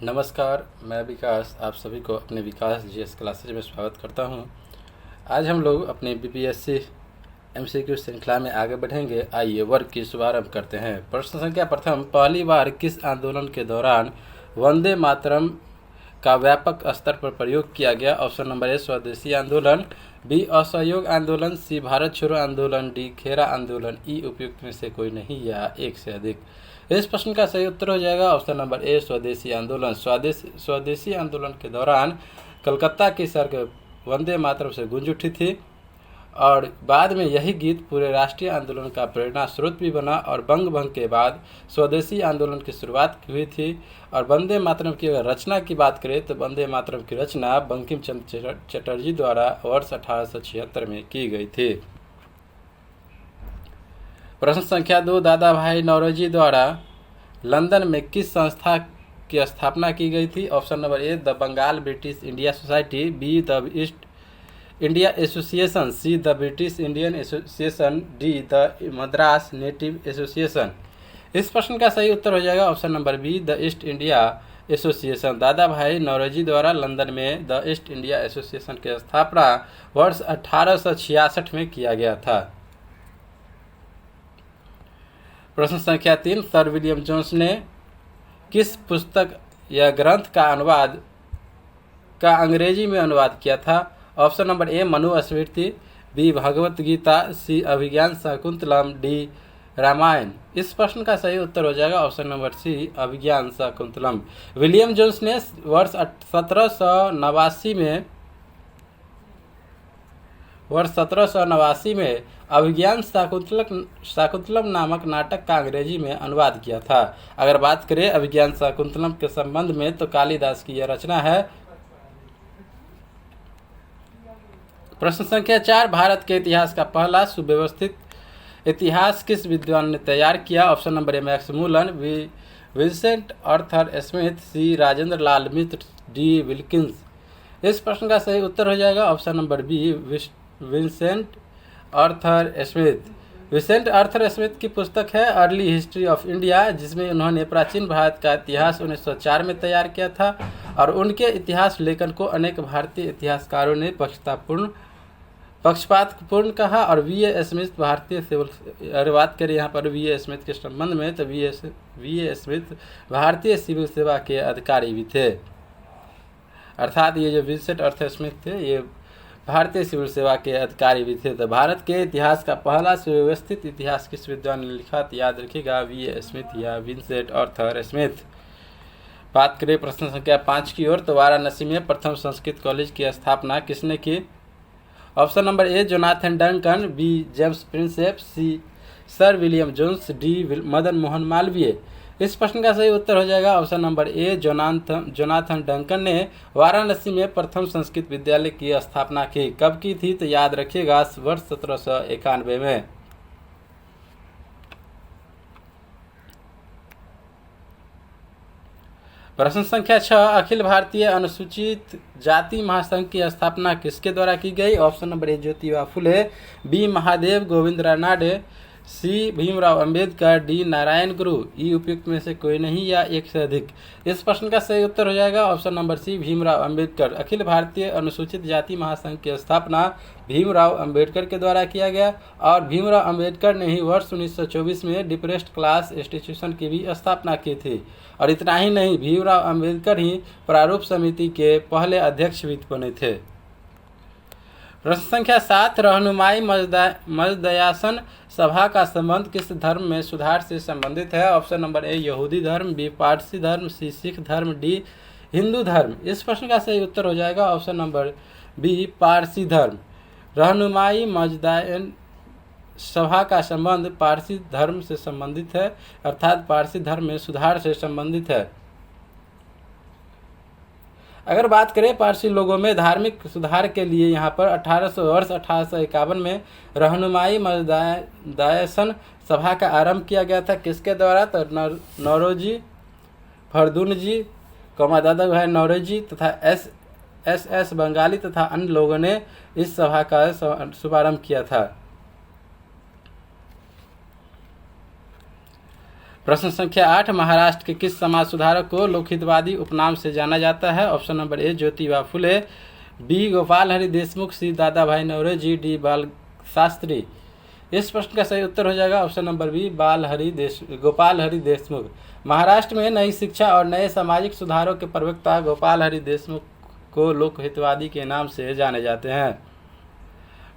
नमस्कार, मैं विकास आप सभी को अपने विकास जीएस क्लासेज में स्वागत करता हूं। आज हम लोग अपने बीपीएससी एमसीक्यू श्रृंखला में आगे बढ़ेंगे। आइए वर्ग की शुभारंभ करते हैं। प्रश्न संख्या प्रथम, पहली बार किस आंदोलन के दौरान वंदे मातरम का व्यापक स्तर पर प्रयोग किया गया? ऑप्शन नंबर ए स्वदेशी आंदोलन, बी असहयोग आंदोलन, सी भारत छोड़ो आंदोलन, डी खेरा आंदोलन, ई उपयुक्त में से कोई नहीं या एक से अधिक। इस प्रश्न का सही उत्तर हो जाएगा ऑप्शन नंबर ए स्वदेशी आंदोलन। स्वदेशी आंदोलन के दौरान कलकत्ता की सड़क वंदे मातरम से गूंज उठी थी और बाद में यही गीत पूरे राष्ट्रीय आंदोलन का प्रेरणा स्रोत भी बना और बंग भंग के बाद स्वदेशी आंदोलन की शुरुआत हुई थी। और वंदे मातरम की अगर रचना की बात करें तो वंदे मातरम की रचना बंकिम चंद्र चटर्जी द्वारा वर्ष 1876 में की गई थी। प्रश्न संख्या 2, दादा भाई नौरोजी द्वारा लंदन में किस संस्था की स्थापना की गई थी? Option number A the Bengal British India Society, B the East India Association, C the British Indian Association, D the Madras Native Association. इस प्रश्न का सही उत्तर हो जाएगा option number B the East India Association. Dadabhai Naoroji द्वारा लंदन में द ईस्ट इंडिया एसोसिएशन की स्थापना वर्ष 1866 में किया गया था। प्रश्न संख्या 3, सर विलियम जोन्स ने किस पुस्तक या ग्रंथ का अंग्रेजी में अनुवाद किया था? Option number A Manusmriti, B Bhagavad Gita, C Abhijnana Shakuntalam, D Ramayana. इस प्रश्न का सही उत्तर हो जाएगा option number C Abhijnana Shakuntalam. William Jones ने वर्ष 1789 में अभिज्ञान शाकुंतलम नामक नाटक का अंग्रेजी में अनुवाद किया था। अगर बात करें अभिज्ञान शाकुंतलम के संबंध में तो कालिदास की यह रचना है। प्रश्न संख्या 4, भारत के इतिहास का पहला सुव्यवस्थित इतिहास किस विद्वान ने तैयार किया? Option number A Max Muller, B Vincent Arthur Smith, C Rajendra Lal Mitra, D Wilkins. इस प्रश्न का सही उत्तर हो जाएगा option number B Vincent Arthur Smith. Vincent Arthur Smith की पुस्तक है अर्ली हिस्ट्री ऑफ इंडिया, जिसमें उन्होंने प्राचीन भारत का इतिहास 1904 में तैयार किया था और उनके इतिहास लेखन को अनेक भारतीय इतिहासकारों ने पक्षपातपूर्ण कहा। और वी.ए. स्मिथ भारतीय सिविल, अगर बात करें यहाँ पर वी.ए. स्मिथ के संबंध में तो वी.ए. स्मिथ भारतीय सिविल सेवा के अधिकारी भी थे। अर्थात ये जो विंसेंट आर्थर स्मिथ थे ये भारतीय सिविल सेवा के अधिकारी भी थे। तो भारत के इतिहास का पहला सुव्यवस्थित इतिहास किस विद्वान ने लिखा? तो याद रखिएगा वी.ए. स्मिथ या विंसेंट आर्थर स्मिथ। बात करें प्रश्न संख्या 5 की ओर तो वाराणसी में प्रथम संस्कृत कॉलेज की स्थापना किसने की? Option number A Jonathan Duncan, B James Prinsep, C sir William Jones, D Madan Mohan Malaviya. इस प्रश्न का सही उत्तर हो जाएगा option number A Jonathan Duncan ने वाराणसी में प्रथम संस्कृत विद्यालय की स्थापना की। कब की थी? तो याद रखिएगा वर्ष 1791 में। प्रश्न संख्या 6, अखिल भारतीय अनुसूचित जाति महासंघ की स्थापना किसके द्वारा की गई? Option number A Jyotiba Phule, B Mahadev Govind Ranade, C Bhimrao Ambedkar, D Narayana Guru. E उपयुक्त में से कोई नहीं या एक से अधिक। इस प्रश्न का सही उत्तर हो जाएगा option number C Bhimrao Ambedkar. अखिल भारतीय अनुसूचित जाति महासंघ की स्थापना भीमराव अंबेडकर के द्वारा किया गया और भीमराव अंबेडकर ने ही वर्ष 1924 में डिप्रेस्ड क्लास इंस्टीट्यूशन की भी स्थापना की थी। और इतना ही नहीं, भीमराव अंबेडकर ही प्रारूप समिति के पहले अध्यक्ष भी बने थे। प्रश्न संख्या 7, रहनुमाई मजदयासन सभा का संबंध किस धर्म में सुधार से संबंधित है? ऑप्शन नंबर ए यहूदी धर्म, बी पारसी धर्म, सी सिख धर्म, डी हिंदू धर्म। इस प्रश्न का सही उत्तर हो जाएगा ऑप्शन नंबर बी पारसी धर्म। रहनुमाई मजदयासन सभा का संबंध पारसी धर्म से संबंधित है, अर्थात पारसी धर्म में सुधार से संबंधित है। अगर बात करें पारसी लोगों में धार्मिक सुधार के लिए यहाँ पर 1851 में रहनुमाई मजदयासन सभा का आरंभ किया गया था। किसके द्वारा? तो नौरोजी, फरदून जी, दादा भाई नौरोजी तथा एस बंगाली तथा अन्य लोगों ने इस सभा का शुभारंभ किया था। प्रश्न संख्या 8, महाराष्ट्र के किस समाज सुधारक को लोकहितवादी उपनाम से जाना जाता है? Option number A Jyotiba Phule, B Gopal Hari Deshmukh, C Dadabhai Naoroji, D बाल शास्त्री। इस प्रश्न का सही उत्तर हो जाएगा option number B Gopal Hari Deshmukh. Maharashtra में नई शिक्षा और नए सामाजिक सुधारों के प्रवक्ता गोपाल हरि देशमुख को लोकहितवादी के नाम से जाने जाते हैं।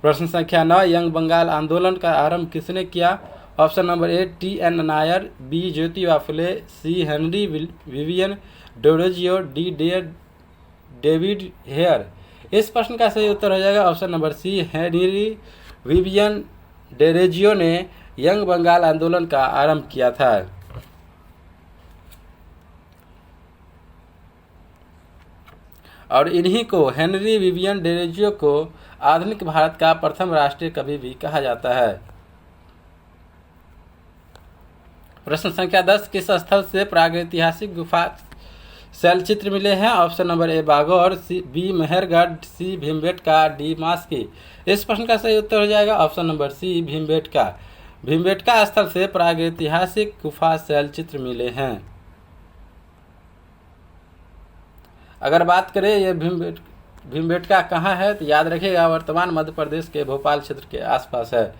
प्रश्न संख्या 9, यंग बंगाल आंदोलन का आरंभ किसने किया? Option number A T N. Nair, B Jyotiba Phule, C Henry Vivian Derozio, D David Hare. इस प्रश्न का सही उत्तर हो जाएगा option number C Henry Vivian Derozio ने यंग बंगाल आंदोलन का आरंभ किया था। और इन्हीं को हेनरी विवियन डोरोजियो को आधुनिक भारत का प्रथम राष्ट्रीय कवि भी कहा जाता है। प्रश्न संख्या 10, किस स्थल से प्रागैतिहासिक गुफा शैलचित्र मिले हैं? Option number A Bagor, B Mehrgarh, C Bhimbetka, D Maski. इस प्रश्न का सही उत्तर हो जाएगा option number C Bhimbetka. Bhimbetka स्थल से प्रागैतिहासिक गुफा शैलचित्र मिले हैं। अगर बात करें ये भीमबेटका कहाँ है, तो याद रखिएगा वर्तमान मध्य प्रदेश के भोपाल क्षेत्र के आसपास है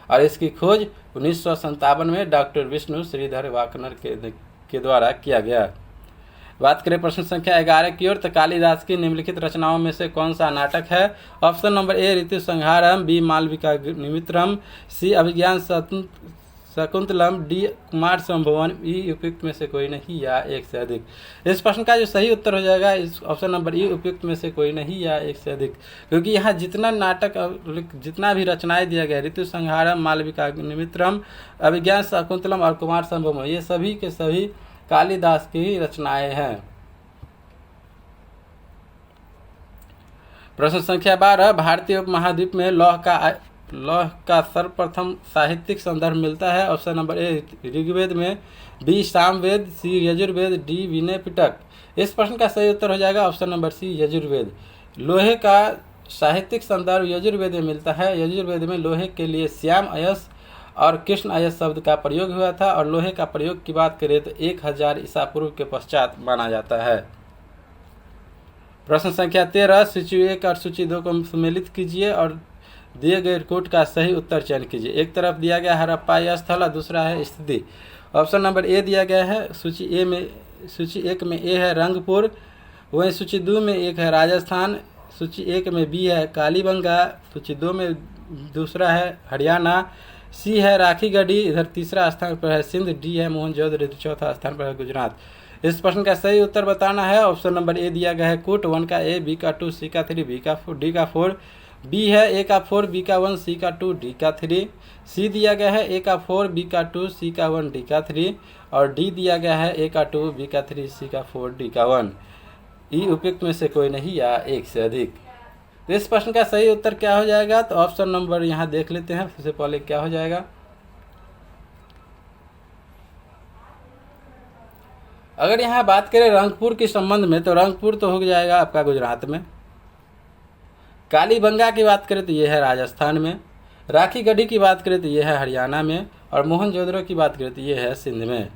और इसकी खोज 1957 में डॉक्टर विष्णु श्रीधर वाकनर के द्वारा किया गया। बात करें प्रश्न संख्या 11 की ओर, तो कालिदास की निम्नलिखित रचनाओं में से कौन सा नाटक है? Option number A Ritu Samharam, B Malavika Nimitram, C Abhijnana Shakuntalam, D Kumar Sambhavam, E उपयुक्त में से कोई नहीं या एक से अधिक। इस प्रश्न का जो सही उत्तर हो जाएगा इस ऑप्शन नंबर ई उपयुक्त में से कोई नहीं या एक से अधिक, क्योंकि यहाँ जितना नाटक जितना भी रचनाएं दिया गया ऋतु संहारम, मालविका निमित्रम, अभिज्ञान शकुंतलम और कुमार संभवम, ये सभी के सभी कालिदास की रचनाएं हैं। प्रश्न संख्या 12, भारतीय उपमहाद्वीप में लौह का सर्वप्रथम साहित्यिक संदर्भ मिलता है? ऑप्शन नंबर ए ऋग्वेद में, बी सामवेद, सी यजुर्वेद, डी विनय पिटक। इस प्रश्न का सही उत्तर हो जाएगा ऑप्शन नंबर सी यजुर्वेद। लोहे का साहित्यिक संदर्भ यजुर्वेद में मिलता है। यजुर्वेद में लोहे के लिए श्याम अयस और कृष्ण अयस शब्द का प्रयोग हुआ था और लोहे का प्रयोग की बात करें तो 1000 ईसा पूर्व के पश्चात माना जाता है। प्रश्न संख्या 13, सूची 1 और सूची 2 को सम्मिलित कीजिए और दिए गए कोट का सही उत्तर चयन कीजिए। एक तरफ दिया गया हड़प्पा स्थल और दूसरा है स्थिति। ऑप्शन नंबर ए दिया गया है सूची 1 में ए है रंगपुर, वहीं सूची 2 में 1 है राजस्थान, सूची 1 में बी है कालीबंगा, सूची 2 में दूसरा है हरियाणा, सी है राखीगढ़ी, इधर तीसरा स्थान पर है सिंध, डी है मोहनजोदड़ो, चौथा स्थान पर है गुजरात। इस प्रश्न का सही उत्तर बताना है। ऑप्शन नंबर ए दिया गया है कोट 1 का ए, बी का 2, सी का 3, बी का 4, डी का 4, बी है ए का 4, बी का 1, सी का 2, डी का 3, सी दिया गया है ए का 4, बी का 2, सी का 1, डी का 3 और डी दिया गया है ए का 2, बी का 3, सी का 4, डी का 1। ई उपयुक्त में से कोई नहीं या एक से अधिक। तो इस प्रश्न का सही उत्तर क्या हो जाएगा? तो ऑप्शन नंबर यहाँ देख लेते हैं। सबसे पहले क्या हो जाएगा, अगर यहाँ बात करें रंगपुर के संबंध में तो रंगपुर तो हो जाएगा आपका गुजरात में, कालीबंगा की बात करें तो ये है राजस्थान में, राखीगढ़ी की बात करें तो ये है हरियाणा में और मोहनजोदड़ो की बात करें तो ये है सिंध में।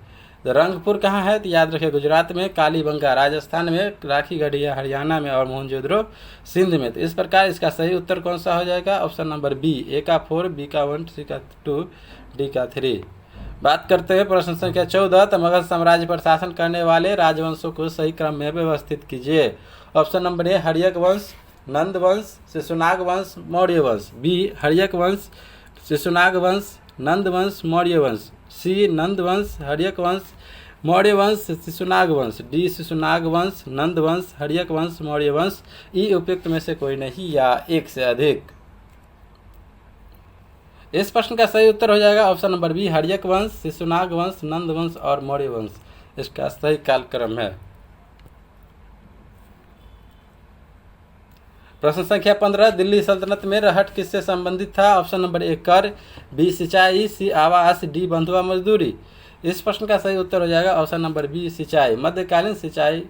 तो रंगपुर कहाँ है? तो याद रखिए गुजरात में, कालीबंगा राजस्थान में, राखीगढ़ी है हरियाणा में और मोहनजोदड़ो सिंध में। तो इस प्रकार इसका सही उत्तर कौन सा हो जाएगा? ऑप्शन नंबर बी, ए का 4, बी का 1, सी का 2, डी का 3। बात करते हैं प्रश्न संख्या 14, तो मगध साम्राज्य पर शासन करने वाले राजवंशों को सही क्रम में व्यवस्थित कीजिए। ऑप्शन नंबर ए हर्यक वंश, नंद वंश, शिशुनाग वंश, मौर्य वंश, बी हर्यक वंश, शिशुनाग वंश, नंद वंश, मौर्य वंश, सी नंद वंश, हर्यक वंश, मौर्य वंश, शिशुनाग वंश, डी शिशुनाग वंश, नंद वंश, हर्यक वंश, मौर्य वंश। ई उपयुक्त में से कोई नहीं या एक से अधिक। इस प्रश्न का सही उत्तर हो जाएगा ऑप्शन नंबर बी हर्यक वंश, शिशुनाग वंश, नंद वंश और मौर्य वंश। इसका सही कालक्रम है। प्रश्न संख्या 15, दिल्ली सल्तनत में रहट किससे संबंधित था? ऑप्शन नंबर ए कर, बी सिंचाई, सी आवास, डी बंधुआ मजदूरी। इस प्रश्न का सही उत्तर हो जाएगा ऑप्शन नंबर बी सिंचाई। मध्यकालीन सिंचाई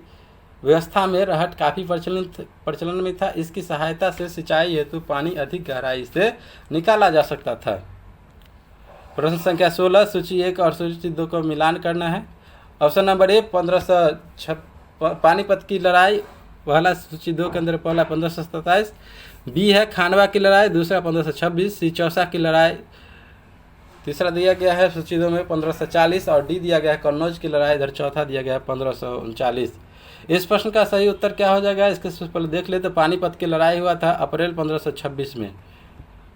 व्यवस्था में रहट काफ़ी प्रचलन में था। इसकी सहायता से सिंचाई हेतु पानी अधिक गहराई से निकाला जा सकता था। प्रश्न संख्या 16 सूची 1 और सूची 2 को मिलान करना है। ऑप्शन नंबर ए 1506 पानीपत की लड़ाई, पहला सूची 2 के अंदर पहला 1527, बी है खानवा की लड़ाई, दूसरा 1526, सी चौसा की लड़ाई, तीसरा दिया गया है सूची 2 में 1540 और डी दिया गया है कन्नौज की लड़ाई, इधर चौथा दिया गया है 1539। इस प्रश्न का सही उत्तर क्या हो जाएगा, इसके पहले देख ले। तो पानीपत की लड़ाई हुआ था अप्रैल 1526 में।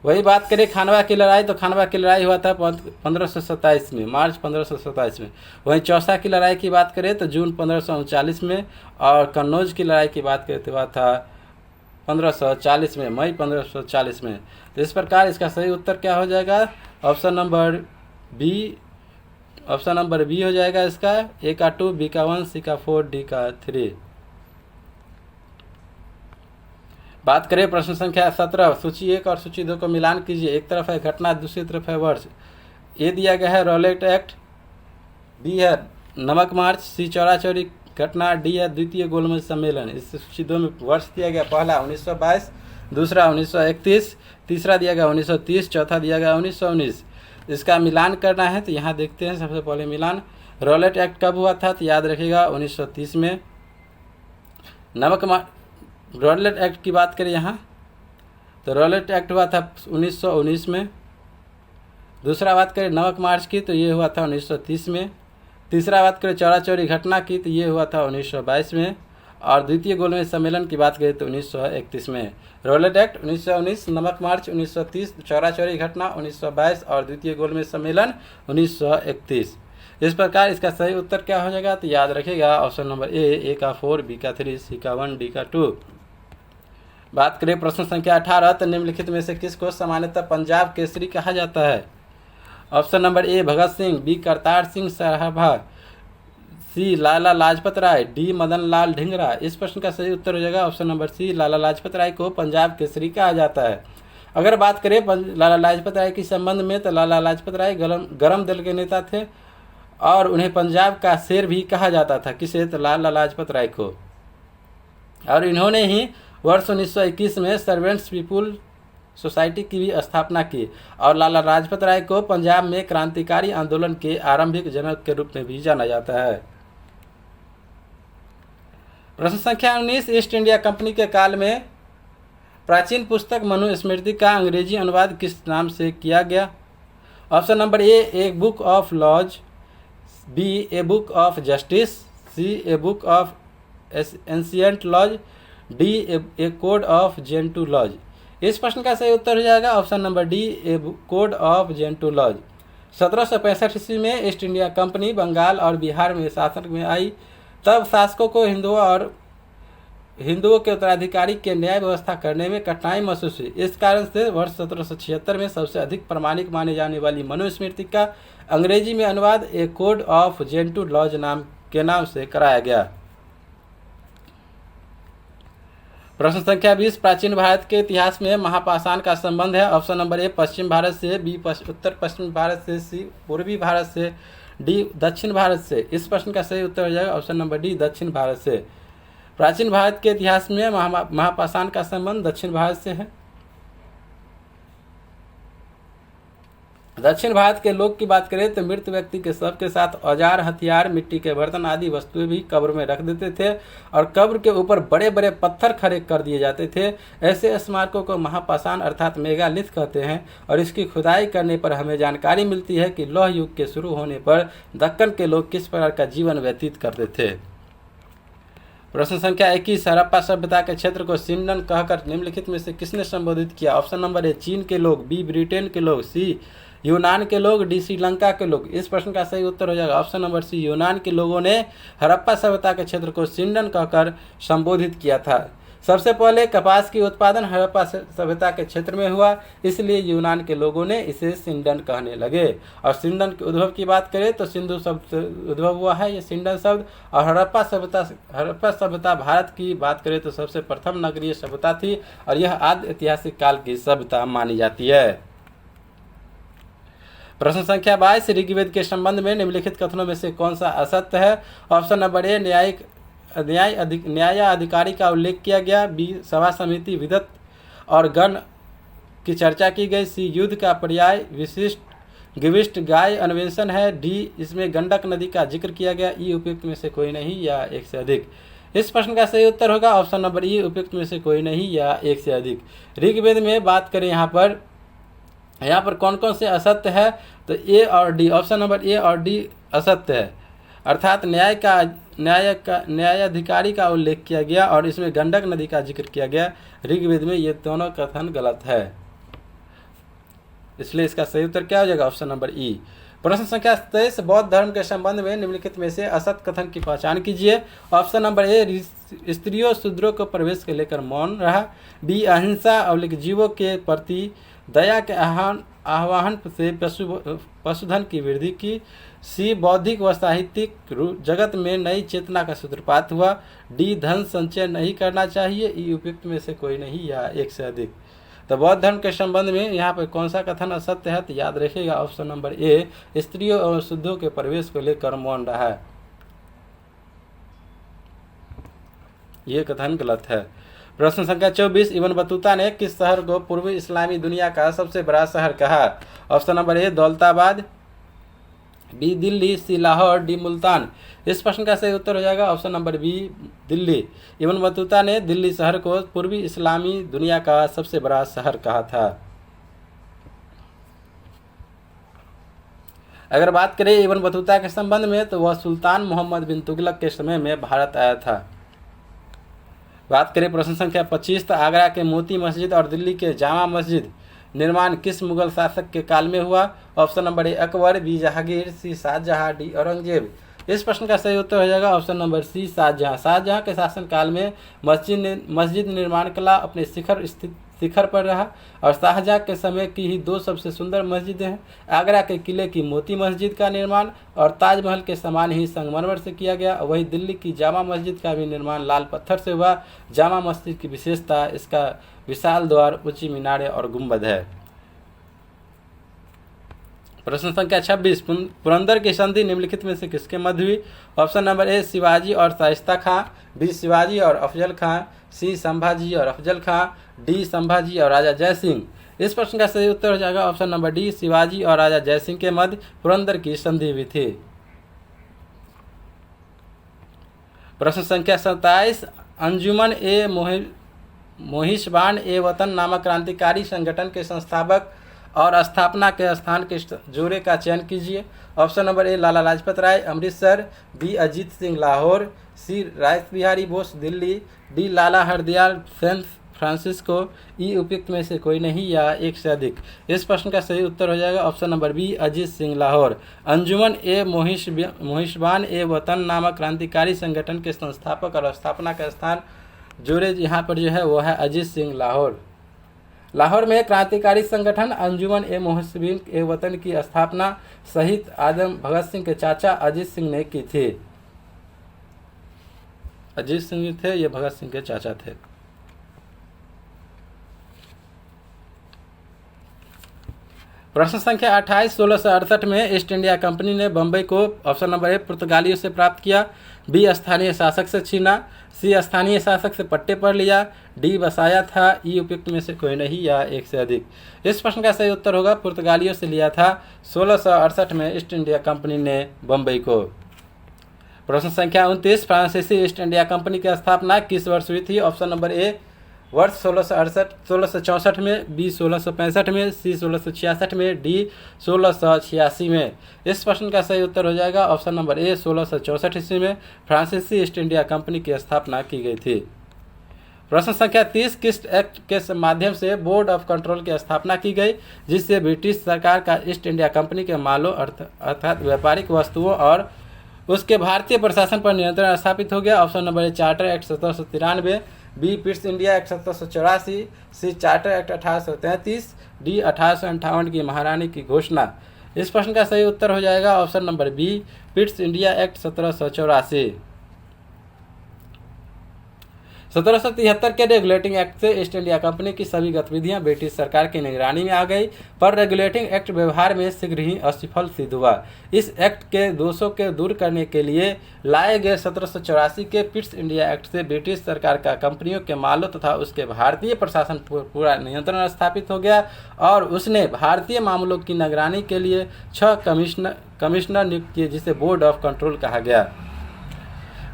वही बात करें खानवा की लड़ाई, तो खानवा की लड़ाई हुआ था 1527 में, मार्च 1527 में। वहीं चौसा की लड़ाई की बात करें तो जून 1539 में, और कन्नौज की लड़ाई की बात करें तो हुआ था 1540 में, मई 1540 में। तो इस प्रकार इसका सही उत्तर क्या हो जाएगा, ऑप्शन नंबर बी हो जाएगा इसका। ए का 2, बी का 1, सी का 4, डी का 3। बात करें प्रश्न संख्या 17 सूची 1 और सूची 2 को मिलान कीजिए। एक तरफ है घटना, दूसरी तरफ है वर्ष। ए दिया गया है रॉलेट एक्ट, बी है नमक मार्च, सी चौरा चौरी घटना, डी है द्वितीय गोलमेज सम्मेलन। इस सूची 2 में वर्ष दिया गया पहला 1922, दूसरा 1931, तीसरा दिया गया 1930, चौथा दिया गया 1919। इसका मिलान करना है तो यहाँ देखते हैं। सबसे पहले मिलान, रॉलेट एक्ट कब हुआ था, तो याद रखिएगा 1930 में। रॉलेट एक्ट की बात करें यहाँ तो रॉलेट एक्ट हुआ था 1919 में। दूसरा बात करें नमक मार्च की तो ये हुआ था 1930 में। तीसरा बात करें चौरा चौरी घटना की तो ये हुआ था 1922 में। और द्वितीय गोलमेज सम्मेलन की बात करें तो 1931 में। रॉलेट एक्ट 1919, नमक मार्च 1930, चौरा चौरी घटना 1922 और द्वितीय गोलमेज सम्मेलन 1931। इस प्रकार इसका सही उत्तर क्या हो जाएगा, तो याद रखिएगा ऑप्शन नंबर ए का 4, बी का 3, सी का 1, डी का 2। बात करें प्रश्न संख्या 18 तो निम्नलिखित में से किसको सामान्यतः पंजाब केसरी कहा जाता है। Option number A Bhagat Singh, B Kartar Singh Sarabha, C Lala Lajpat Rai, D Madan Lal Dhingra. इस प्रश्न का सही उत्तर हो जाएगा option number C, Lala Lajpat Rai को पंजाब केसरी कहा जाता है। अगर बात करें लाला लाजपत राय के संबंध में तो लाला लाजपत राय गरम दल के नेता थे और उन्हें पंजाब का शेर भी कहा जाता था। किसे, तो लाला लाजपत राय को। और इन्होंने ही वर्ष 1921 में सर्वेंट्स पीपुल सोसाइटी की भी स्थापना की और लाला लाजपत राय को पंजाब में क्रांतिकारी आंदोलन के आरंभिक जनक के रूप में भी जाना जाता है। प्रश्न संख्या 19 ईस्ट इंडिया कंपनी के काल में प्राचीन पुस्तक मनुस्मृति का अंग्रेजी अनुवाद किस नाम से किया गया। Option number A book of laws, B a book of justice, C a book of ancient laws, D a code of Gentoo laws. इस प्रश्न का सही उत्तर हो जाएगा option number D, a code of Gentoo laws. 1765 ईस्वी में east India company Bengal और बिहार में शासन में आई। तब शासकों को हिंदुओं के उत्तराधिकारी के न्याय व्यवस्था करने में कठिनाई महसूस हुई। इस कारण से वर्ष 1776 में सबसे अधिक प्रमाणिक माने जाने वाली मनुस्मृति का अंग्रेजी में अनुवाद ए कोड ऑफ जेंटू लॉज के नाम से कराया गया। प्रश्न संख्या 20 प्राचीन भारत के इतिहास में महापाषाण का संबंध है। ऑप्शन नंबर ए पश्चिम भारत से, बी उत्तर पश्चिम भारत से, सी पूर्वी भारत से, डी दक्षिण भारत से। इस प्रश्न का सही उत्तर हो जाएगा ऑप्शन नंबर डी, दक्षिण भारत से। प्राचीन भारत के इतिहास में महापाषाण का संबंध दक्षिण भारत से है। दक्षिण भारत के लोग की बात करें तो मृत व्यक्ति के शव के साथ औजार, हथियार, मिट्टी के बर्तन आदि वस्तुएं भी कब्र में रख देते थे और कब्र के ऊपर बड़े बड़े पत्थर खड़े कर दिए जाते थे। ऐसे स्मारकों को महापाषाण अर्थात मेगालिथ कहते हैं और इसकी खुदाई करने पर हमें जानकारी मिलती है कि लौह युग के शुरू होने पर दक्कन के लोग किस प्रकार का जीवन व्यतीत करते थे। प्रश्न संख्या 21 हड़प्पा सभ्यता के क्षेत्र को सिंडन कहकर निम्नलिखित में से किसने संबोधित किया। ऑप्शन नंबर ए चीन के लोग, बी ब्रिटेन के लोग, सी यूनान के लोग, डी श्रीलंका के लोग। इस प्रश्न का सही उत्तर हो जाएगा ऑप्शन नंबर सी, यूनान के लोगों ने हड़प्पा सभ्यता के क्षेत्र को सिंडन कहकर संबोधित किया था। सबसे पहले कपास की उत्पादन हड़प्पा सभ्यता के क्षेत्र में हुआ, इसलिए यूनान के लोगों ने इसे सिंडन कहने लगे। और सिंडन के उद्भव की बात करें तो सिंधु शब्द से उद्भव हुआ है ये सिंडन शब्द। और हड़प्पा सभ्यता भारत की बात करें तो सबसे प्रथम नगरीय सभ्यता थी और यह आदि ऐतिहासिक काल की सभ्यता मानी जाती है। प्रश्न संख्या 22 ऋग्वेद के संबंध में निम्नलिखित कथनों में से कौन सा असत्य है। ऑप्शन नंबर ए न्याय अधिकारी का उल्लेख किया गया, बी सभा समिति विदत और गण की चर्चा की गई, सी युद्ध का पर्याय विशिष्ट गिविस्ट गाय अन्वेषण है। डी इसमें गंडक नदी का जिक्र किया गया। ई उपयुक्त में से कोई नहीं या एक से अधिक। इस प्रश्न का सही उत्तर होगा ऑप्शन नंबर ई, उपयुक्त में से कोई नहीं या एक से अधिक। ऋग्वेद में बात करें यहाँ पर कौन कौन से असत्य है, तो ए और डी, ऑप्शन नंबर ए और डी असत्य है, अर्थात न्यायाधिकारी का उल्लेख किया गया और इसमें गंडक नदी का जिक्र किया गया ऋग्वेद में, ये दोनों कथन गलत है, इसलिए इसका सही उत्तर क्या हो जाएगा ऑप्शन नंबर ई। प्रश्न संख्या 23, बौद्ध धर्म के संबंध में निम्नलिखित में से असत्य कथन की पहचान कीजिए। ऑप्शन नंबर ए, स्त्रियों शूद्रों को प्रवेश के लेकर मौन रहा। बी, अहिंसा अवलिक जीवों के प्रति दया के आह्वान से पशुधन की वृद्धि की। सी, बौद्धिक व साहित्यिक जगत में नई चेतना का सूत्रपात हुआ। डी, धन संचय नहीं करना चाहिए। ई, उपयुक्त में से कोई नहीं या एक से अधिक। तो बौद्ध धर्म के संबंध में यहाँ पर कौन सा कथन असत्य है, तो याद रखिएगा ऑप्शन नंबर ए, स्त्रियों और शुद्धों के प्रवेश को लेकर मौन रहा है, ये कथन गलत है। प्रश्न संख्या 24, इब्न बतूता ने किस शहर को पूर्वी इस्लामी दुनिया का सबसे बड़ा शहर कहा। Option number A, Daulatabad. B, Delhi. C, Lahore. D, Multan. इस प्रश्न का सही उत्तर हो जाएगा option number B, Delhi. Ibn Battuta ने दिल्ली शहर को पूर्वी इस्लामी दुनिया का सबसे बड़ा शहर कहा था। अगर बात करें इब्न बतूता के संबंध में, तो वह सुल्तान मोहम्मद बिन तुगलक के समय में भारत आया था। बात करें प्रश्न संख्या 25, तो आगरा के मोती मस्जिद और दिल्ली के जामा मस्जिद निर्माण किस मुगल शासक के काल में हुआ। Option number A, Akbar. B, Jahangir. C, Shahjahan. D, Aurangzeb. इस प्रश्न का सही उत्तर हो जाएगा option number C, Shahjahan. Shahjahan के शासनकाल में मस्जिद निर्माण कला अपने शिखर पर रहा और शाहजहां के समय की ही दो सबसे सुंदर मस्जिदें हैं, आगरा के किले की मोती मस्जिद का निर्माण और ताजमहल के समान ही संगमरमर से किया गया। वहीं दिल्ली की जामा मस्जिद का भी निर्माण लाल पत्थर से हुआ। जामा मस्जिद की विशेषता इसका विशाल द्वार, ऊंची मीनारें और गुंबद है। प्रश्न संख्या 26, पुरंदर की संधि निम्नलिखित में से किसके मध्य हुई। ऑप्शन नंबर ए, शिवाजी और शाइस्ता खां। बी, शिवाजी और अफजल खां। सी, संभाजी और अफजल खां। डी, संभाजी और राजा जयसिंह। इस प्रश्न का सही उत्तर हो जाएगा ऑप्शन नंबर डी, शिवाजी और राजा जयसिंह के मध्य पुरंदर की संधि हुई थी। प्रश्न संख्या 27, अंजुमन ए मोहिशबान ए वतन नामक क्रांतिकारी संगठन के संस्थापक और स्थापना के स्थान के जोड़े का चयन कीजिए। Option number A, Lala Lajpat Rai, Amritsar. B, Ajit Singh, Lahore. C, Ras Bihari Bose, Delhi. D, Lala Hardayal, San Francisco. E, उपयुक्त में से कोई नहीं या एक से अधिक। इस प्रश्न का सही उत्तर हो जाएगा option number B, Ajit Singh, Lahore. Anjuman e Mohibban e Watan नामक क्रांतिकारी संगठन के संस्थापक और स्थापना का स्थान जोड़े यहाँ पर जो है वो है अजीत सिंह, लाहौर। लाहौर में क्रांतिकारी संगठन अंजुमन ए मोहिशबान ए वतन की स्थापना शहीद आजम भगत सिंह के चाचा अजीत सिंह ने की थी। अजीत सिंह थे, ये भगत सिंह के चाचा थे। प्रश्न संख्या 28, 1668 में ईस्ट इंडिया कंपनी ने बम्बई को ऑप्शन नंबर ए, पुर्तगालियों से प्राप्त किया। बी, स्थानीय शासक से छीना। सी, स्थानीय शासक से पट्टे पर लिया। डी, बसाया था। ई, उपयुक्त में से कोई नहीं या एक से अधिक। इस प्रश्न का सही उत्तर होगा पुर्तगालियों से लिया था 1668 में ईस्ट इंडिया कंपनी ने बम्बई को। प्रश्न संख्या 29, फ्रांसीसी ईस्ट इंडिया कंपनी की स्थापना किस वर्ष हुई थी। ऑप्शन नंबर ए, वर्ष 1664 में। बी, 1665 में। सी, 1666 में। डी, 1686 में। इस प्रश्न का सही उत्तर हो जाएगा ऑप्शन नंबर ए, 1664 ईस्वी में फ्रांसीसी ईस्ट इंडिया कंपनी की स्थापना की गई थी। प्रश्न संख्या 30, किस एक्ट के माध्यम से बोर्ड ऑफ कंट्रोल की स्थापना की गई जिससे ब्रिटिश सरकार का ईस्ट इंडिया कंपनी के मालों अर्थात व्यापारिक वस्तुओं और उसके भारतीय प्रशासन पर नियंत्रण स्थापित हो गया। Option number A, charter act 1793। B, Pitt's India Act 1784। C, charter act 1833। D, 1858 की महारानी की घोषणा। इस प्रश्न का सही उत्तर हो जाएगा option number B, Pitt's India Act 1784। 1773 के रेगुलेटिंग एक्ट से ईस्ट इंडिया कंपनी की सभी गतिविधियां ब्रिटिश सरकार की निगरानी में आ गई, पर रेगुलेटिंग एक्ट व्यवहार में शीघ्र ही असफल सिद्ध हुआ। इस एक्ट के दोषों को दूर करने के लिए लाए गए 1784 के पिट्स इंडिया एक्ट से ब्रिटिश सरकार का कंपनियों के मालों तथा उसके भारतीय प्रशासन पर पूरा नियंत्रण स्थापित हो गया और उसने भारतीय मामलों की निगरानी के लिए 6 कमिश्नर नियुक्त किए, जिसे बोर्ड ऑफ कंट्रोल कहा गया।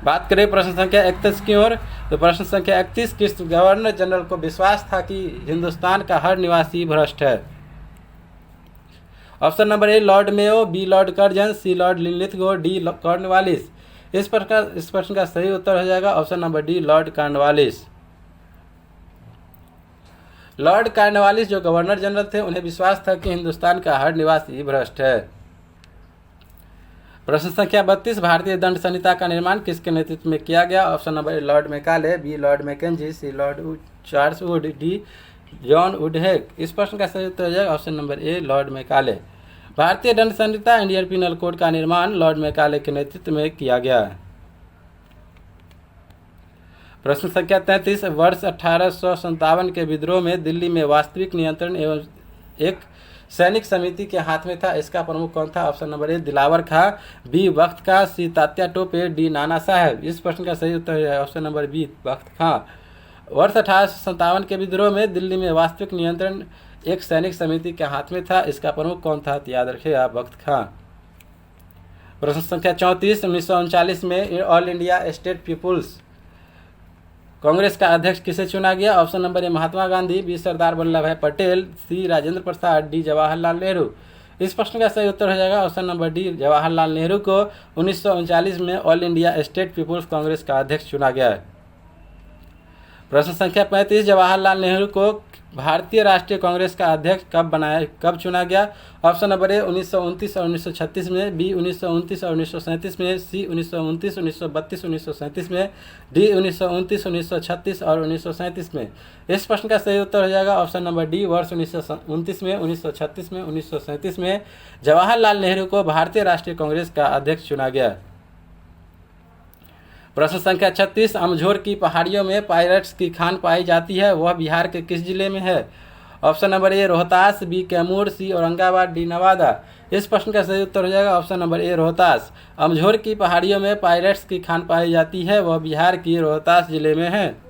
बात करें प्रश्न संख्या 31 की ओर, तो प्रश्न संख्या 31, किस गवर्नर जनरल को विश्वास था कि हिंदुस्तान का हर निवासी भ्रष्ट है? Option number A Lord Mayo, B Lord Curzon, C Lord Linlithgow, D Cornwallis. इस प्रश्न का सही उत्तर हो जाएगा option number D Lord Cornwallis. Lord Cornwallis जो गवर्नर जनरल थे, उन्हें विश्वास था कि हिंदुस्तान का हर निवासी भ्रष्ट है। प्रश्न संख्या 32, भारतीय दंड संहिता का निर्माण किसके नेतृत्व में किया गया? Option number A Lord Macaulay, B Lord Mackenzie, C Lord Charles Wood, D John Woodhead. इस प्रश्न का सही उत्तर हो जाएगा option number A Lord Macaulay. भारतीय दंड संहिता इंडियन पीनल कोड का निर्माण लॉर्ड मैकाले के नेतृत्व में किया गया। प्रश्न संख्या 33, वर्ष 1857 के विद्रोह में दिल्ली में वास्तविक नियंत्रण एवं एक सैनिक समिति के हाथ में था, इसका प्रमुख कौन था? Option number A Dilawar Khan, B Bakht Khan, C Tatya Tope, D Nana Sahib. इस प्रश्न का सही उत्तर है option number B Bakht Khan. वर्ष 1857 के विद्रोह में दिल्ली में वास्तविक नियंत्रण एक सैनिक समिति के हाथ में था, इसका प्रमुख कौन था? याद रखिएगा बख्त खां। प्रश्न संख्या 34, 1939 में All India State People's Congress का अध्यक्ष किसे चुना गया? Option number A Mahatma Gandhi, B Sardar Vallabhbhai Patel, C Rajendra Prasad, D Jawaharlal Nehru. इस प्रश्न का सही उत्तर हो जाएगा option number D Jawaharlal Nehru को 1939 में All India State People's Congress का अध्यक्ष चुना गया है। प्रश्न संख्या 35, जवाहरलाल नेहरू को भारतीय राष्ट्रीय कांग्रेस का अध्यक्ष कब चुना गया? ऑप्शन नंबर ए 1929 और 1936 में, बी 1929 और 1937 में, सी 1929, 1932, 1937 में, डी 1929, 1936 और 1937 में। इस प्रश्न का सही उत्तर हो जाएगा ऑप्शन नंबर डी वर्ष 1929 में, 1936 में, 1937 में जवाहरलाल नेहरू को भारतीय राष्ट्रीय कांग्रेस का अध्यक्ष चुना गया। प्रश्न संख्या 36, अमझोर की पहाड़ियों में पायरेट्स की खान पाई जाती है, वह बिहार के किस जिले में है? Option number A Rohtas, B Kaimur, C Aurangabad, D Nawada. इस प्रश्न का सही उत्तर हो जाएगा option number A Rohtas. Amjhore की पहाड़ियों में पायरेट्स की खान पाई जाती है, वह बिहार की रोहतास जिले में है।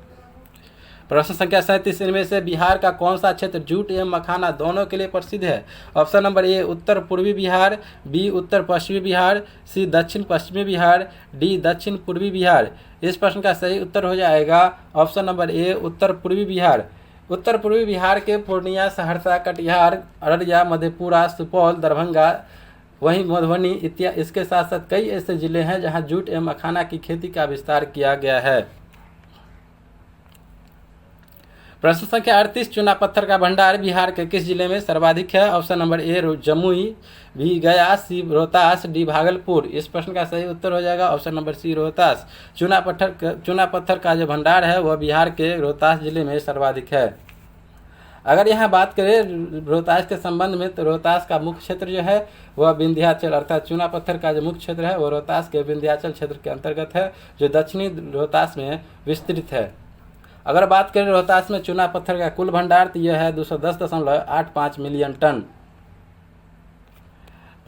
प्रश्न संख्या 37, इनमें से बिहार का कौन सा क्षेत्र जूट एवं मखाना दोनों के लिए प्रसिद्ध है? ऑप्शन नंबर ए उत्तर पूर्वी बिहार, बी उत्तर पश्चिमी बिहार, सी दक्षिण पश्चिमी बिहार, डी दक्षिण पूर्वी बिहार। इस प्रश्न का सही उत्तर हो जाएगा ऑप्शन नंबर ए उत्तर पूर्वी बिहार। उत्तर पूर्वी बिहार के पूर्णिया, सहरसा, कटिहार, अररिया, मधेपुरा, सुपौल, दरभंगा, वहीं मधुबनी इत्यादि, इसके साथ साथ कई ऐसे जिले हैं जहां जूट एवं मखाना की खेती का विस्तार किया गया है। प्रश्न संख्या 38, चूना पत्थर का भंडार बिहार के किस जिले में सर्वाधिक है? Option number A Jamui, B Gaya, C Rohtas, D Bhagalpur. इस प्रश्न का सही उत्तर हो जाएगा ऑप्शन नंबर सी रोहतास। चूना पत्थर का जो भंडार है वह बिहार के रोहतास जिले में सर्वाधिक है। अगर यहाँ बात करें रोहतास के संबंध में, तो रोहतास का मुख्य क्षेत्र जो है वह विंध्याचल, अर्थात चूना पत्थर का जो मुख्य क्षेत्र है वह रोहतास के विंध्याचल क्षेत्र के अंतर्गत है, जो दक्षिणी रोहतास में विस्तृत है। अगर बात करें रोहतास में चूना पत्थर का कुल भंडार, तो यह है 210.85 मिलियन टन।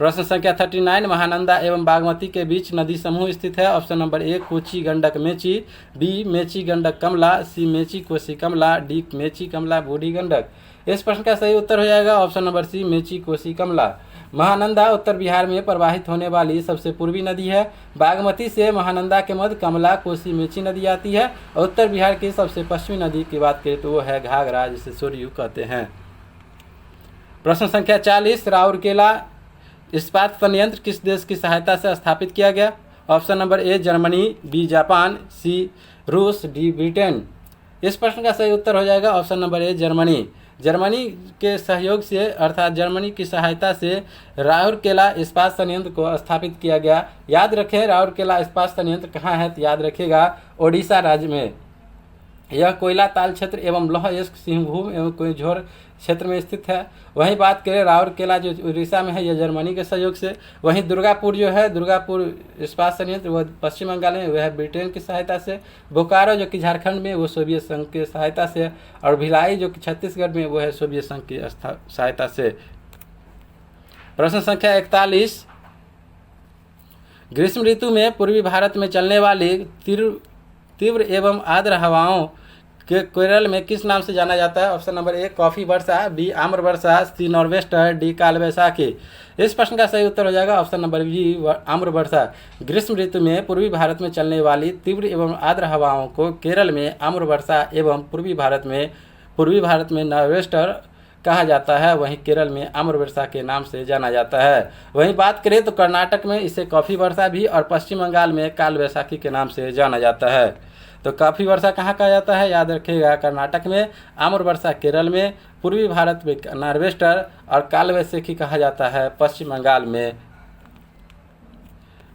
प्रश्न संख्या 39, महानंदा एवं बागमती के बीच नदी समूह स्थित है। Option number A Kochi Gandak Mechi, B Mechi Gandak Kamla, C Mechi Kosi Kamla, D Mechi Kamla Burhi Gandak. इस प्रश्न का सही उत्तर हो जाएगा option number C Mechi Kosi Kamla. Mahananda उत्तर बिहार में प्रवाहित होने वाली सबसे पूर्वी नदी है। बागमती से महानंदा के मध्य कमला, कोसी, मेची नदी आती है। और उत्तर बिहार की सबसे पश्चिमी नदी की बात करें तो वो है घाघरा, जिसे सरयू कहते हैं। प्रश्न संख्या 40, राउरकेला इस्पात संयंत्र किस देश की सहायता से स्थापित किया गया? Option number A Germany, B Japan, C रूस, डी ब्रिटेन। इस प्रश्न का सही उत्तर हो जाएगा option number A Germany. Germany के सहयोग से, अर्थात जर्मनी की सहायता से राउरकेला इस्पात संयंत्र को स्थापित किया गया। याद रखें राउरकेला इस्पात संयंत्र कहाँ है, तो याद रखिएगा ओडिशा राज्य में। यह कोयला ताल क्षेत्र एवं लौह अयस्क सिंहभूम एवं कोइझोर क्षेत्र में स्थित है। वहीं बात करें राउरकेला जो उड़ीसा में है, यह जर्मनी के सहयोग से। वहीं दुर्गापुर जो है, दुर्गापुर इस्पात संयंत्र वह पश्चिम बंगाल में, वह ब्रिटेन की सहायता से। बोकारो जो कि झारखंड में, वो सोवियत संघ की सहायता से। और भिलाई जो कि छत्तीसगढ़ में, वो है सोवियत संघ की सहायता से। प्रश्न संख्या 41, ग्रीष्म ऋतु में पूर्वी भारत में चलने वाली तीव्र एवं आर्द्र हवाओं के केरल में किस नाम से जाना जाता है? ऑप्शन नंबर ए कॉफी वर्षा, बी आम्र वर्षा, C norwester, D Kal Baisakhi. इस प्रश्न का सही उत्तर हो जाएगा ऑप्शन नंबर बी आम्र वर्षा। ग्रीष्म ऋतु में पूर्वी भारत में चलने वाली तीव्र एवं आर्द्र हवाओं को केरल में आम्र वर्षा एवं पूर्वी भारत में नॉर्वेस्टर कहा जाता है। वहीं केरल में आम्र वर्षा के नाम से जाना जाता है। वहीं बात करें तो कर्नाटक में इसे कॉफी वर्षा भी और पश्चिम बंगाल में काल वैसाखी के नाम से जाना जाता है। तो कॉफी वर्षा कहाँ कहा जाता है? याद रखिएगा, कर्नाटक में, आम्र वर्षा केरल में, पूर्वी भारत में नॉर्वेस्टर और काल वैसाखी कहा जाता है पश्चिम बंगाल में।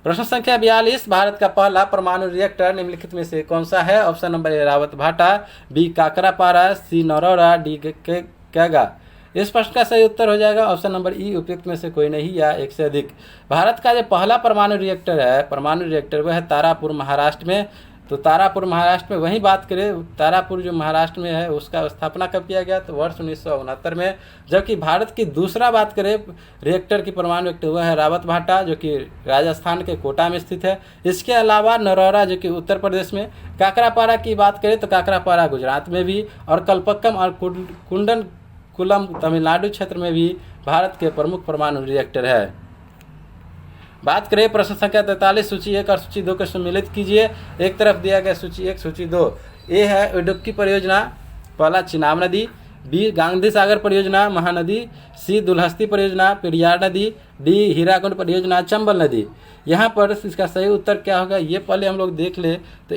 प्रश्न संख्या 42, भारत का पहला परमाणु रिएक्टर निम्नलिखित में से कौन सा है? Option number A Rawatbhata, B Kakrapar, C Narora, D Kaiga. इस प्रश्न का सही उत्तर हो जाएगा ऑप्शन नंबर ई उपयुक्त में से कोई नहीं या एक से अधिक। भारत का जो पहला परमाणु रिएक्टर वह है तारापुर महाराष्ट्र में। तो तारापुर महाराष्ट्र में, वहीं बात करें तारापुर जो महाराष्ट्र में है उसका स्थापना कब किया गया? तो वर्ष 1969 में। जबकि भारत की दूसरा बात करें रिएक्टर की परमाणु रिएक्टर, वह है रावतभाटा जो कि राजस्थान के कोटा में स्थित है। इसके अलावा नरौरा जो कि उत्तर प्रदेश में। काकरापारा की बात करें तो काकरापारा गुजरात में भी, और कलपक्कम और कुंडनकुलम तमिलनाडु क्षेत्र में भी भारत के प्रमुख परमाणु रिएक्टर है। बात करें प्रश्न संख्या 43, सूची 1 और सूची 2 को सम्मिलित कीजिए। एक तरफ दिया गया सूची 1, सूची 2। ए है इडुक्की परियोजना, पहला चिनाब नदी, बी गांधी सागर परियोजना महानदी, सी दुलहस्ती परियोजना पेरियार नदी, डी हीराकुंड परियोजना चंबल नदी। यहाँ पर इसका सही उत्तर क्या होगा ये पहले हम लोग देख ले। तो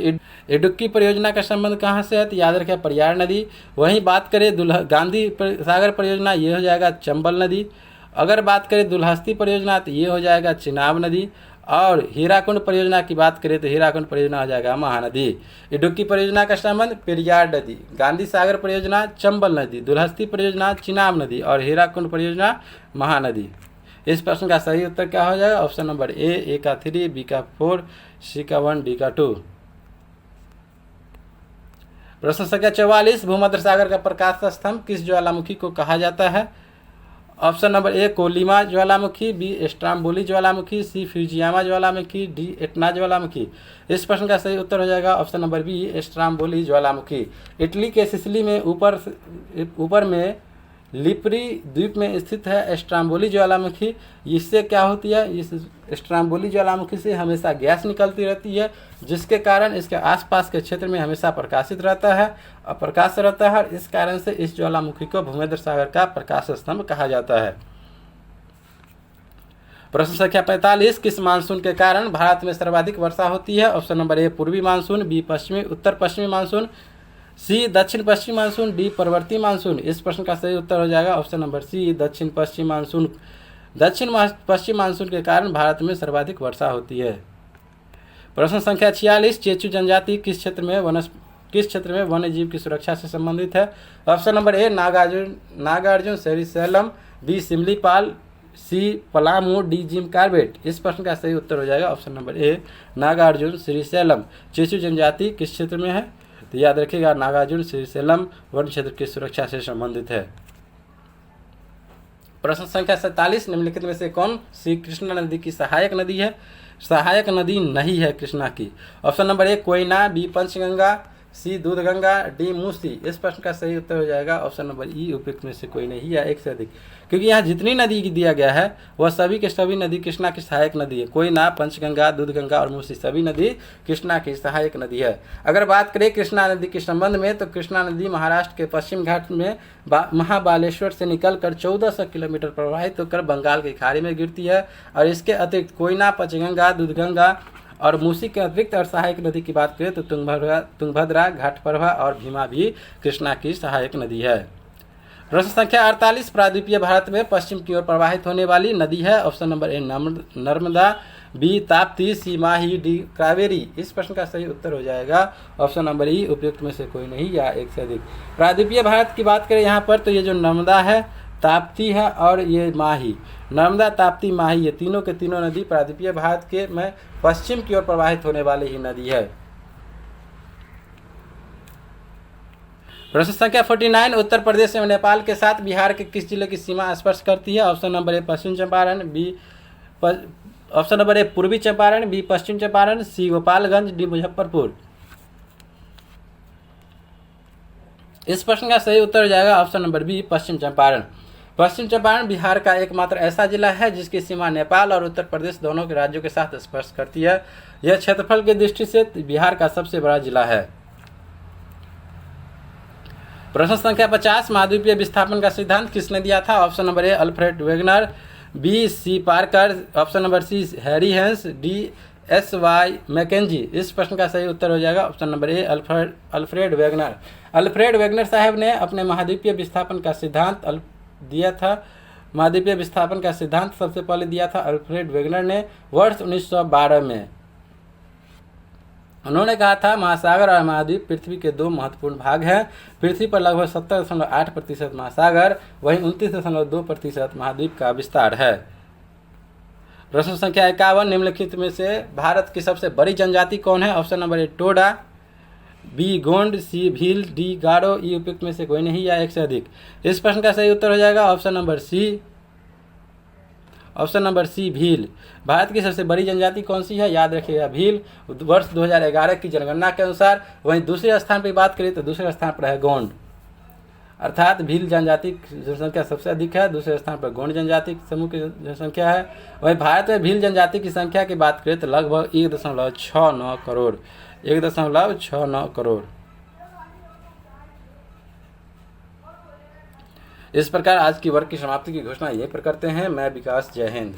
इडुक्की परियोजना का संबंध कहाँ से है? तो याद रखें पेरियार नदी। वहीं बात करें गांधी सागर परियोजना, ये हो जाएगा चंबल नदी। अगर बात करें दुलहस्ती परियोजना तो ये हो जाएगा चिनाब नदी। और हीराकुंड परियोजना की बात करें तो हीराकुंड परियोजना हो जाएगा महानदी। इडुक्की परियोजना का संबंध पेरियार नदी, गांधी सागर परियोजना चंबल नदी, दुलहस्ती परियोजना चिनाब नदी और हीराकुंड परियोजना महानदी। इस प्रश्न का सही उत्तर क्या हो जाएगा? ऑप्शन नंबर ए का 3, बी का 4, सी का 1, डी का 2। प्रश्न संख्या 44, भूमध्य सागर का प्रकाश स्तंभ किस ज्वालामुखी को कहा जाता है? ऑप्शन नंबर ए कोलिमा ज्वालामुखी, बी स्ट्राम्बोली ज्वालामुखी, सी फ्यूजियामा ज्वालामुखी, डी एटना ज्वालामुखी। इस प्रश्न का सही उत्तर हो जाएगा ऑप्शन नंबर बी स्ट्राम्बोली ज्वालामुखी। इटली के सिसिली में ऊपर में लिपरी द्वीप में स्थित है स्ट्राम्बोली ज्वालामुखी। इससे क्या होती है? इस स्ट्राम्बोली ज्वालामुखी से हमेशा गैस निकलती रहती है, जिसके कारण इसके आसपास के क्षेत्र में हमेशा प्रकाश रहता है और इस कारण से इस ज्वालामुखी को भूमध्य सागर का प्रकाश स्तंभ कहा जाता है। प्रश्न संख्या 45, किस मानसून के कारण भारत में सर्वाधिक वर्षा होती है? ऑप्शन नंबर ए पूर्वी मानसून, बी उत्तर पश्चिमी मानसून, सी दक्षिण पश्चिमी मानसून, डी परवर्ती मानसून। इस प्रश्न का सही उत्तर हो जाएगा ऑप्शन नंबर सी दक्षिण पश्चिमी मानसून। दक्षिण पश्चिम मानसून के कारण भारत में सर्वाधिक वर्षा होती है। प्रश्न संख्या 46, चेचू जनजाति किस क्षेत्र में वन्य जीव की सुरक्षा से संबंधित है? Option number A Nagarjun Srisailam, B Simlipal, C Palamu, D Jim Corbett. इस प्रश्न का सही उत्तर हो जाएगा option number A Nagarjun Srisailam. चेचू जनजाति किस क्षेत्र में है? तो याद रखिएगा नागार्जुन सेरिसेलम वन क्षेत्र की सुरक्षा से संबंधित है। प्रश्न संख्या 47, निम्नलिखित में से कौन सी कृष्णा नदी की सहायक नदी है? सहायक नदी नहीं है कृष्णा की। Option number A Koyna, B Panchganga, C Dudhganga, D Musi. इस प्रश्न का सही उत्तर हो जाएगा ऑप्शन नंबर ई उपयुक्त में से कोई नहीं या एक से अधिक, क्योंकि यहाँ जितनी नदी दिया गया है वह सभी के सभी नदी कृष्णा की सहायक नदी है। कोयना, पंचगंगा, दूधगंगा और मूसी सभी नदी कृष्णा की सहायक नदी है। अगर बात करें कृष्णा नदी के संबंध में तो कृष्णा नदी महाराष्ट्र के पश्चिम घाट में महाबालेश्वर से निकलकर 1400 किलोमीटर प्रवाहित होकर बंगाल की खाड़ी में गिरती है। और इसके अतिरिक्त कोयना, पंचगंगा, दूधगंगा और मूसी के अतिरिक्त और सहायक नदी की बात करें तो तुंगभद्रा, घाटप्रभा और भीमा भी कृष्णा की सहायक नदी है। प्रश्न संख्या 48, प्रायद्वीपीय भारत में पश्चिम की ओर प्रवाहित होने वाली नदी है। Option number A Narmada, B Tapti, C Mahi, D Kaveri. इस प्रश्न का सही उत्तर हो जाएगा ऑप्शन नंबर ई, उपयुक्त में से कोई नहीं या एक से अधिक। प्रायद्वीपीय भारत की बात करें यहाँ पर तो ये जो नर्मदा है, ताप्ती है और ये माही, नर्मदा, ताप्ती, माही, ये तीनों के तीनों नदी प्रायद्वीपीय भारत के में पश्चिम की ओर प्रवाहित होने वाली ही नदी है। प्रश्न संख्या 49, उत्तर प्रदेश एवं नेपाल के साथ बिहार के किस जिले की सीमा स्पर्श करती है? ऑप्शन नंबर ए पश्चिम चंपारण, ऑप्शन नंबर ए पूर्वी चंपारण, बी पश्चिम चंपारण, सी गोपालगंज, डी मुजफ्फरपुर। इस प्रश्न का सही उत्तर हो जाएगा ऑप्शन नंबर बी, पश्चिम चंपारण। पश्चिम चंपारण बिहार का एकमात्र ऐसा जिला है जिसकी सीमा नेपाल और उत्तर प्रदेश दोनों के राज्यों के साथ स्पर्श करती है। यह क्षेत्रफल की दृष्टि से बिहार का सबसे बड़ा जिला है। प्रश्न संख्या 50, महाद्वीपीय विस्थापन का सिद्धांत किसने दिया था? Option number A Alfred Wegener, B C Parker, option number C Harry Hess, D S Y McKenzie. इस प्रश्न का सही उत्तर हो जाएगा option number A Alfred Wegener. Alfred Wegener साहब ने अपने महाद्वीपीय विस्थापन का सिद्धांत दिया था। महाद्वीपीय विस्थापन का सिद्धांत सबसे पहले दिया था अल्फ्रेड वेगनर ने वर्ष 1912 में। उन्होंने कहा था महासागर और महाद्वीप पृथ्वी के दो महत्वपूर्ण भाग हैं। पृथ्वी पर लगभग 70.8% महासागर, वहीं 29.2% महाद्वीप का विस्तार है। प्रश्न संख्या 51, निम्नलिखित में से भारत की सबसे बड़ी जनजाति कौन है? Option number A Toda, B Gond, C Bhil, D Garo, E उपयुक्त में से कोई नहीं या एक से अधिक। इस प्रश्न का सही उत्तर हो जाएगा option number C, option number C Bhil. Bharat की सबसे बड़ी जनजाति कौन सी है? याद रखिएगा भील, वर्ष 2011 की जनगणना के अनुसार। वहीं दूसरे स्थान पर बात करें तो दूसरे स्थान पर है गोंड, अर्थात भील जनजाति की जनसंख्या सबसे अधिक है। दूसरे स्थान पर गोंड जनजाति समूह की जनसंख्या है। वहीं भारत में भील जनजाति की संख्या की बात करें तो लगभग 1.69 करोड़, 1.69 करोड़। इस प्रकार आज की वर्ग की समाप्ति की घोषणा यहीं पर करते हैं। मैं विकास, जय हिंद।